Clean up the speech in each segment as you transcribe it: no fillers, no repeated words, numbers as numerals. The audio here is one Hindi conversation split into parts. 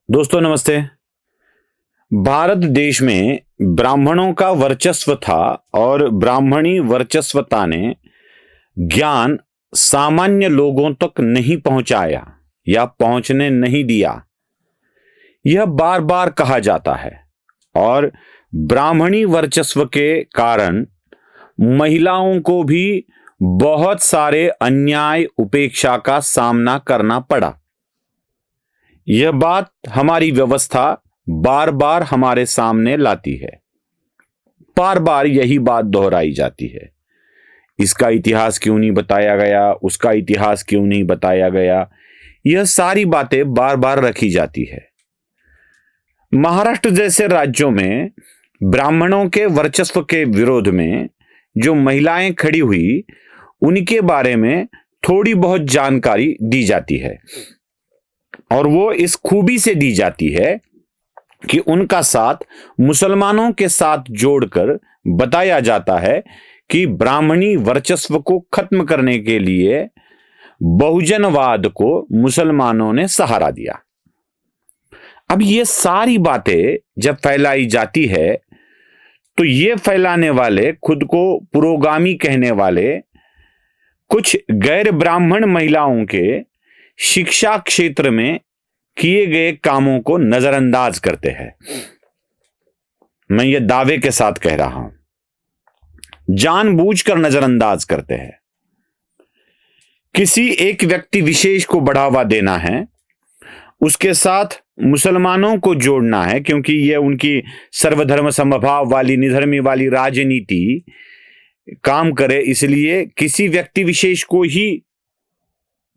दोस्तों नमस्ते। भारत देश में ब्राह्मणों का वर्चस्व था और ब्राह्मणी वर्चस्वता ने ज्ञान सामान्य लोगों तक नहीं पहुंचाया या पहुंचने नहीं दिया। यह बार बार कहा जाता है और ब्राह्मणी वर्चस्व के कारण महिलाओं को भी बहुत सारे अन्याय उपेक्षा का सामना करना पड़ा। यह बात हमारी व्यवस्था बार बार हमारे सामने लाती है। बार बार यही बात दोहराई जाती है। इसका इतिहास क्यों नहीं बताया गया, उसका इतिहास क्यों नहीं बताया गया, यह सारी बातें बार बार रखी जाती है। महाराष्ट्र जैसे राज्यों में ब्राह्मणों के वर्चस्व के विरोध में जो महिलाएं खड़ी हुई, उनके बारे में थोड़ी बहुत जानकारी दी जाती है और वो इस खूबी से दी जाती है कि उनका साथ मुसलमानों के साथ जोड़कर बताया जाता है कि ब्राह्मणी वर्चस्व को खत्म करने के लिए बहुजनवाद को मुसलमानों ने सहारा दिया। अब ये सारी बातें जब फैलाई जाती है तो ये फैलाने वाले, खुद को पुरोगामी कहने वाले कुछ गैर ब्राह्मण महिलाओं के शिक्षा क्षेत्र में किए गए कामों को नजरअंदाज करते हैं। मैं ये दावे के साथ कह रहा हूं, जानबूझकर नजरअंदाज करते हैं। किसी एक व्यक्ति विशेष को बढ़ावा देना है, उसके साथ मुसलमानों को जोड़ना है, क्योंकि यह उनकी सर्वधर्म समभाव वाली, निधर्मी वाली राजनीति काम करे, इसलिए किसी व्यक्ति विशेष को ही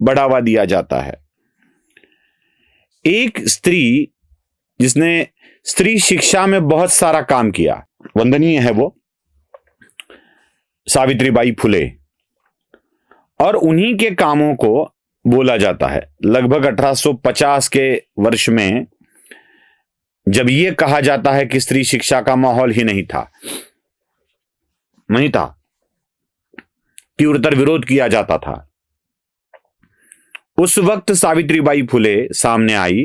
बढ़ावा दिया जाता है। एक स्त्री जिसने स्त्री शिक्षा में बहुत सारा काम किया, वंदनीय है वो, सावित्रीबाई फुले, और उन्हीं के कामों को बोला जाता है। लगभग 1850 के वर्ष में जब यह कहा जाता है कि स्त्री शिक्षा का माहौल ही नहीं था, तीव्रतर विरोध किया जाता था, उस वक्त सावित्रीबाई फुले सामने आई।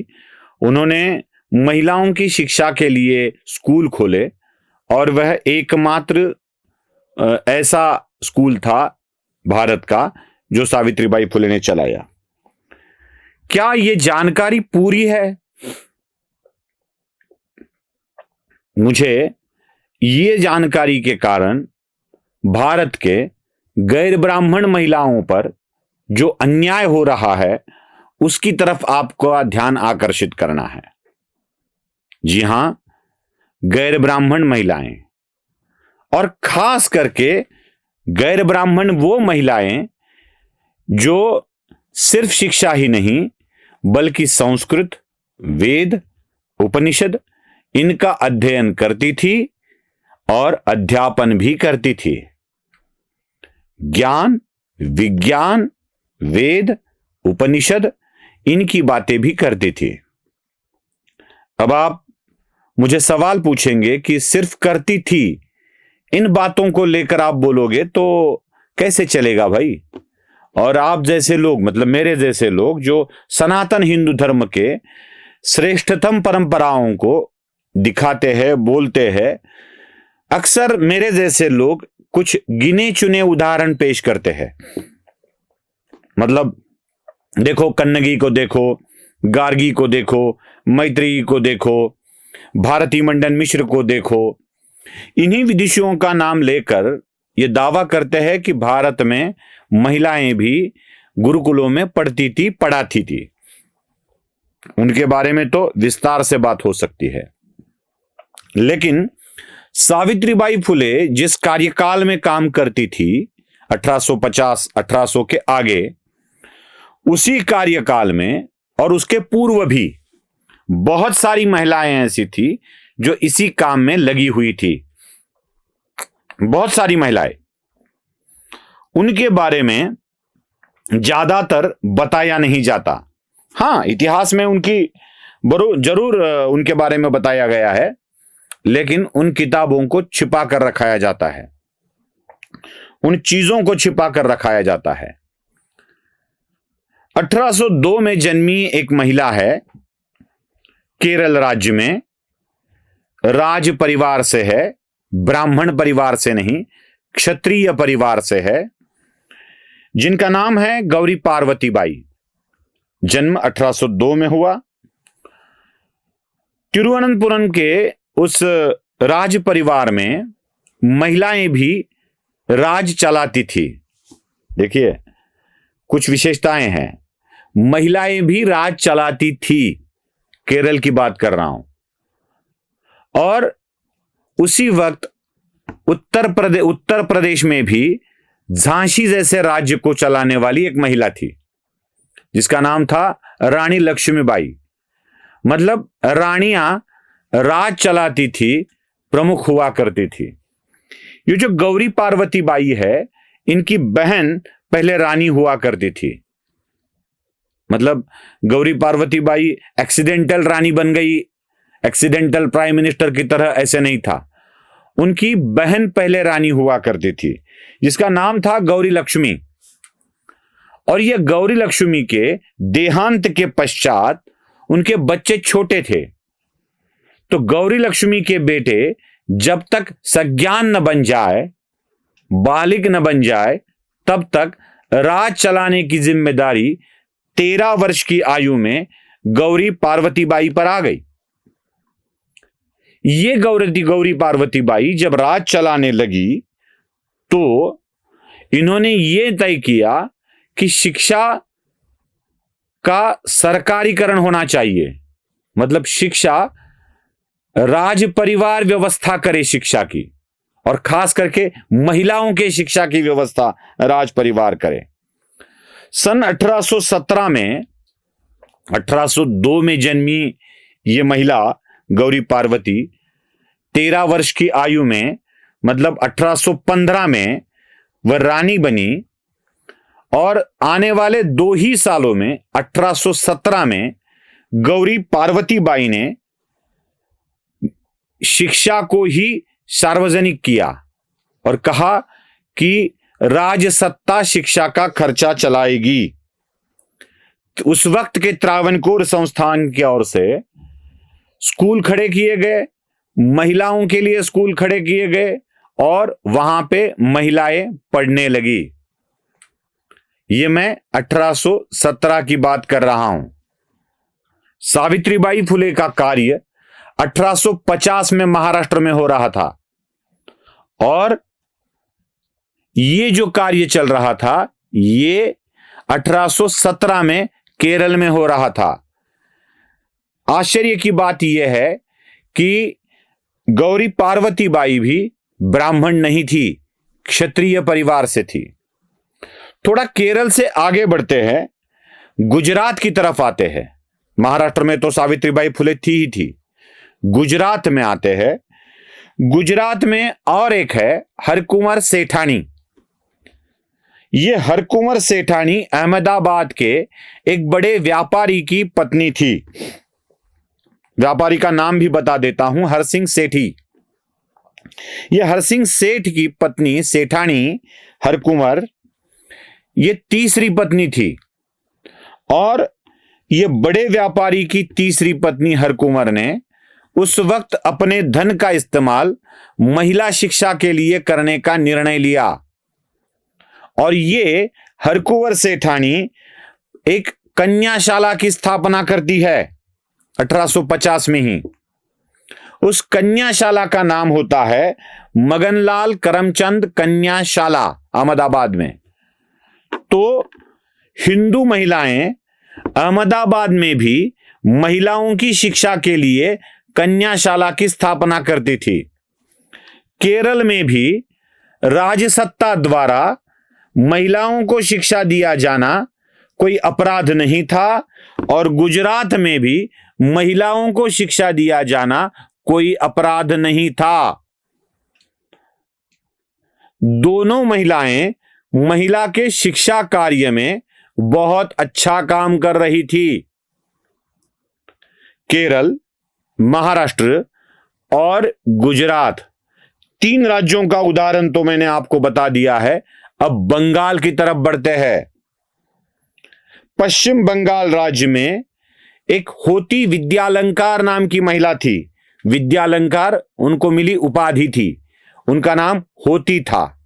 उन्होंने महिलाओं की शिक्षा के लिए स्कूल खोले और वह एकमात्र ऐसा स्कूल था भारत का जो सावित्रीबाई फुले ने चलाया। क्या यह जानकारी पूरी है? मुझे ये जानकारी के कारण भारत के गैर ब्राह्मण महिलाओं पर जो अन्याय हो रहा है उसकी तरफ आपका ध्यान आकर्षित करना है। जी हां, गैर ब्राह्मण महिलाएं, और खास करके गैर ब्राह्मण वो महिलाएं जो सिर्फ शिक्षा ही नहीं बल्कि संस्कृत, वेद, उपनिषद इनका अध्ययन करती थी और अध्यापन भी करती थी। ज्ञान, विज्ञान, वेद, उपनिषद इनकी बातें भी करती थी। अब आप मुझे सवाल पूछेंगे कि सिर्फ करती थी, इन बातों को लेकर आप बोलोगे तो कैसे चलेगा भाई? और आप जैसे लोग, मतलब मेरे जैसे लोग जो सनातन हिंदू धर्म के श्रेष्ठतम परंपराओं को दिखाते हैं, बोलते हैं, अक्सर मेरे जैसे लोग कुछ गिने चुने उदाहरण पेश करते हैं। मतलब देखो, कन्नगी को देखो, गार्गी को देखो, मैत्रेयी को देखो, भारती मंडन मिश्र को देखो। इन्हीं विदुषियों का नाम लेकर ये दावा करते हैं कि भारत में महिलाएं भी गुरुकुलों में पढ़ती थी, पढ़ाती थी। उनके बारे में तो विस्तार से बात हो सकती है, लेकिन सावित्रीबाई फुले जिस कार्यकाल में काम करती थी 1850 1800 के आगे, उसी कार्यकाल में और उसके पूर्व भी बहुत सारी महिलाएं ऐसी थी जो इसी काम में लगी हुई थी। बहुत सारी महिलाएं, उनके बारे में ज्यादातर बताया नहीं जाता। हां, इतिहास में उनकी जरूर उनके बारे में बताया गया है, लेकिन उन किताबों को छिपा कर रखाया जाता है, उन चीजों को छिपा कर रखाया जाता है। 1802 में जन्मी एक महिला है, केरल राज्य में राज परिवार से है, ब्राह्मण परिवार से नहीं, क्षत्रिय परिवार से है, जिनका नाम है गौरी पार्वती बाई। जन्म 1802 में हुआ। तिरुवनंतपुरम के उस राज परिवार में महिलाएं भी राज चलाती थी। देखिए, कुछ विशेषताएं हैं। महिलाएं भी राज चलाती थी, केरल की बात कर रहा हूं। और उसी वक्त उत्तर प्रदेश में भी झांसी जैसे राज्य को चलाने वाली एक महिला थी, जिसका नाम था रानी लक्ष्मीबाई। मतलब रानियां राज चलाती थी, प्रमुख हुआ करती थी। ये जो गौरी पार्वती बाई है, इनकी बहन पहले रानी हुआ करती थी। मतलब गौरी पार्वती बाई एक्सीडेंटल रानी बन गई, एक्सीडेंटल प्राइम मिनिस्टर की तरह, ऐसे नहीं था। उनकी बहन पहले रानी हुआ करती थी, जिसका नाम था गौरी लक्ष्मी। और यह गौरी लक्ष्मी के देहांत के पश्चात उनके बच्चे छोटे थे, तो गौरी लक्ष्मी के बेटे जब तक सज्ञान न बन जाए, बालिग न बन जाए, तब तक राज चलाने की जिम्मेदारी 13 वर्ष की आयु में गौरी पार्वती बाई पर आ गई। ये गौरी पार्वती बाई जब राज चलाने लगी, तो इन्होंने ये तय किया कि शिक्षा का सरकारीकरण होना चाहिए। मतलब शिक्षा, राज परिवार व्यवस्था करे शिक्षा की, और खास करके महिलाओं के शिक्षा की व्यवस्था राज परिवार करे। सन 1817 में 1802 में जन्मी ये महिला गौरी पार्वती 13 वर्ष की आयु में, मतलब 1815 में वह रानी बनी। और आने वाले 2 ही सालों में 1817 में गौरी पार्वती बाई ने शिक्षा को ही सार्वजनिक किया और कहा कि राजसत्ता शिक्षा का खर्चा चलाएगी। तो उस वक्त के त्रावणकोर संस्थान की ओर से स्कूल खड़े किए गए, महिलाओं के लिए स्कूल खड़े किए गए, और वहां पे महिलाएं पढ़ने लगी। ये मैं 1817 की बात कर रहा हूं। सावित्रीबाई फुले का कार्य 1850 में महाराष्ट्र में हो रहा था, और ये जो कार्य चल रहा था, ये 1817 में केरल में हो रहा था। आश्चर्य की बात यह है कि गौरी पार्वती बाई भी ब्राह्मण नहीं थी, क्षत्रिय परिवार से थी। थोड़ा केरल से आगे बढ़ते हैं, गुजरात की तरफ आते हैं। महाराष्ट्र में तो सावित्रीबाई फुले थी ही थी। गुजरात में आते हैं। गुजरात में और एक है हरकुंवर सेठानी। ये हरकुंवर सेठानी अहमदाबाद के एक बड़े व्यापारी की पत्नी थी। व्यापारी का नाम भी बता देता हूं, हरसिंह सेठी। ये हरसिंह सेठ की पत्नी सेठानी हरकुंवर, ये तीसरी पत्नी थी। और ये बड़े व्यापारी की तीसरी पत्नी हरकुंवर ने उस वक्त अपने धन का इस्तेमाल महिला शिक्षा के लिए करने का निर्णय लिया। और ये हरकुंवर सेठानी एक कन्याशाला की स्थापना करती है 1850 में ही। उस कन्याशाला का नाम होता है मगनलाल करमचंद कन्याशाला, अहमदाबाद में। तो हिंदू महिलाएं अहमदाबाद में भी महिलाओं की शिक्षा के लिए कन्याशाला की स्थापना करती थी। केरल में भी राजसत्ता द्वारा महिलाओं को शिक्षा दिया जाना कोई अपराध नहीं था, और गुजरात में भी महिलाओं को शिक्षा दिया जाना कोई अपराध नहीं था। दोनों महिलाएं महिला के शिक्षा कार्य में बहुत अच्छा काम कर रही थी। केरल, महाराष्ट्र और गुजरात, 3 राज्यों का उदाहरण तो मैंने आपको बता दिया है। अब बंगाल की तरफ बढ़ते हैं। पश्चिम बंगाल राज्य में एक होती विद्यालंकार नाम की महिला थी। विद्यालंकार उनको मिली उपाधि थी, उनका नाम होती था।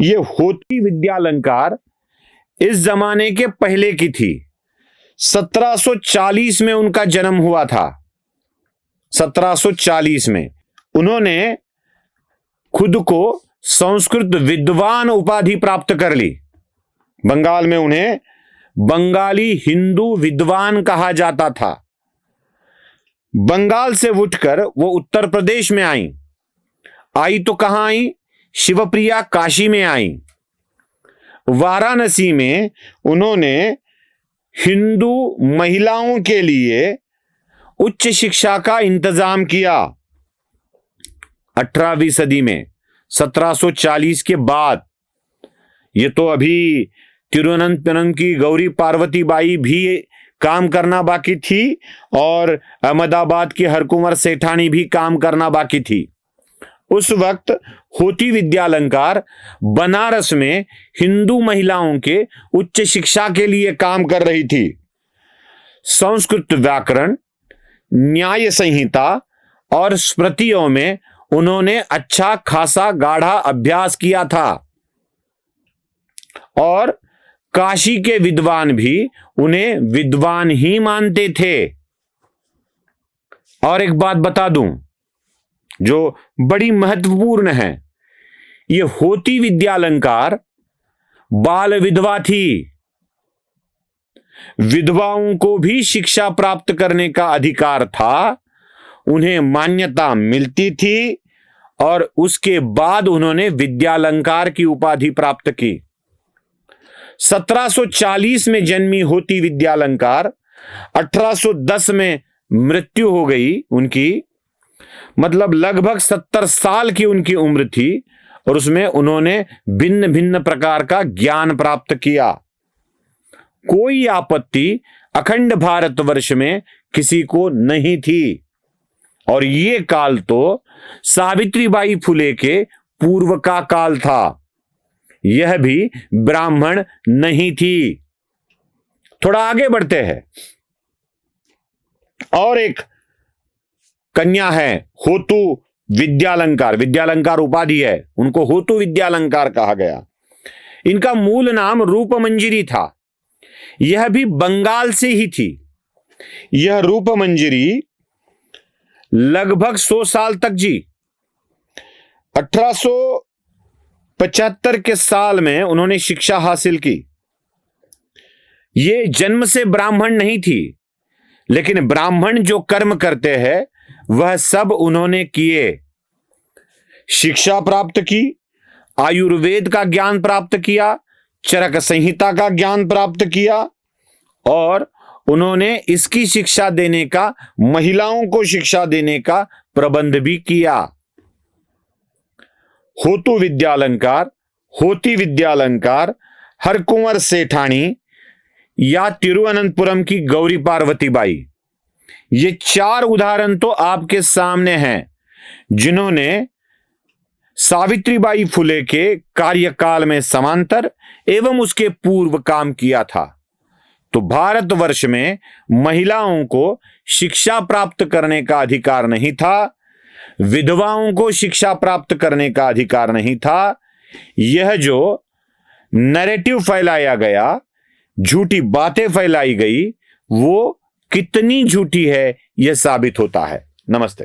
ये होती विद्यालंकार इस जमाने के पहले की थी। 1740 में उनका जन्म हुआ था। 1740 में उन्होंने खुद को संस्कृत विद्वान उपाधि प्राप्त कर ली। बंगाल में उन्हें बंगाली हिंदू विद्वान कहा जाता था। बंगाल से उठकर वो उत्तर प्रदेश में आई तो कहां आई? शिवप्रिया काशी में आई। वाराणसी में उन्होंने हिंदू महिलाओं के लिए उच्च शिक्षा का इंतजाम किया। 18वीं सदी में 1740 के बाद। ये तो अभी तिरुवनंतपुरम की गौरी पार्वती बाई भी काम करना बाकी थी और अहमदाबाद की हरकुंवर सेठानी भी काम करना बाकी थी। उस वक्त होती विद्यालंकार बनारस में हिंदू महिलाओं के उच्च शिक्षा के लिए काम कर रही थी। संस्कृत व्याकरण, न्याय संहिता और स्मृतियों में उन्होंने अच्छा खासा गाढ़ा अभ्यास किया था और काशी के विद्वान भी उन्हें विद्वान ही मानते थे। और एक बात बता दूं जो बड़ी महत्वपूर्ण है, ये होती विद्यालंकार बाल विधवा थी। विधवाओं को भी शिक्षा प्राप्त करने का अधिकार था, उन्हें मान्यता मिलती थी और उसके बाद उन्होंने विद्यालंकार की उपाधि प्राप्त की। 1740 में जन्मी होती विद्यालंकार 1810 में मृत्यु हो गई उनकी, मतलब लगभग 70 साल की उनकी उम्र थी और उसमें उन्होंने भिन्न भिन्न प्रकार का ज्ञान प्राप्त किया। कोई आपत्ति अखंड भारतवर्ष में किसी को नहीं थी और ये काल तो सावित्रीबाई फुले के पूर्व का काल था। यह भी ब्राह्मण नहीं थी। थोड़ा आगे बढ़ते हैं। और एक कन्या है होतु विद्यालंकार, विद्यालंकार उपाधि है, उनको होतु विद्यालंकार कहा गया। इनका मूल नाम रूपमंजरी था। यह भी बंगाल से ही थी। यह रूपमंजरी लगभग 100 साल तक जी। 1875 के साल में उन्होंने शिक्षा हासिल की। ये जन्म से ब्राह्मण नहीं थी, लेकिन ब्राह्मण जो कर्म करते हैं वह सब उन्होंने किए। शिक्षा प्राप्त की, आयुर्वेद का ज्ञान प्राप्त किया, चरक संहिता का ज्ञान प्राप्त किया और उन्होंने इसकी शिक्षा देने का, महिलाओं को शिक्षा देने का प्रबंध भी किया। होतु विद्यालंकार, होती विद्यालंकार, हरकुंवर सेठानी या तिरुवनंतपुरम की गौरी पार्वती बाई, ये 4 उदाहरण तो आपके सामने हैं जिन्होंने सावित्रीबाई फुले के कार्यकाल में समांतर एवं उसके पूर्व काम किया था। तो भारतवर्ष में महिलाओं को शिक्षा प्राप्त करने का अधिकार नहीं था, विधवाओं को शिक्षा प्राप्त करने का अधिकार नहीं था। यह जो नैरेटिव फैलाया गया, झूठी बातें फैलाई गई, वो कितनी झूठी है यह साबित होता है। नमस्ते।